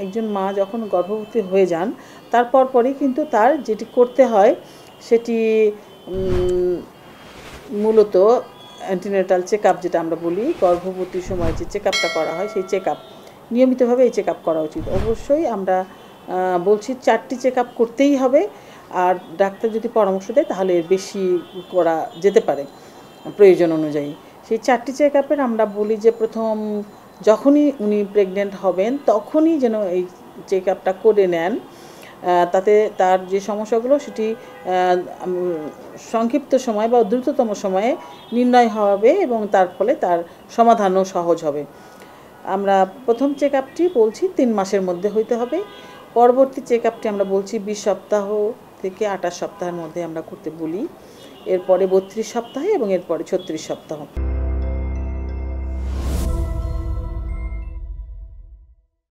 একজন মা যখন গর্ভবতী হয়ে যান তারপর পরই কিন্তু তার যেটি করতে হয় সেটি মূলত অ্যান্টিনেটাল চেক আপ, যেটা আমরা বলি গর্ভবতীর সময় যে চেক আপটা করা হয়, সেই চেক আপ নিয়মিতভাবে এই চেক আপ করা উচিত। অবশ্যই আমরা বলছি 4টি চেক আপ করতেই হবে, আর ডাক্তার যদি পরামর্শ দেয় তাহলে এর বেশি করা যেতে পারে প্রয়োজন অনুযায়ী। সেই 4টি চেক আপের আমরা বলি যে প্রথম যখনই উনি প্রেগনেন্ট হবেন তখনই যেন এই চেক আপটা করে নেন, তাতে তার যে সমস্যাগুলো সেটি সংক্ষিপ্ত সময় বা দ্রুততম সময়ে নির্ণয় হবে এবং তার ফলে তার সমাধানও সহজ হবে। আমরা প্রথম চেক আপটি বলছি 3 মাসের মধ্যে হইতে হবে। পরবর্তী চেক আপটি আমরা বলছি 20 সপ্তাহ থেকে 28 সপ্তাহের মধ্যে আমরা করতে বলি, এরপরে 32 সপ্তাহে এবং এরপরে 36 সপ্তাহ।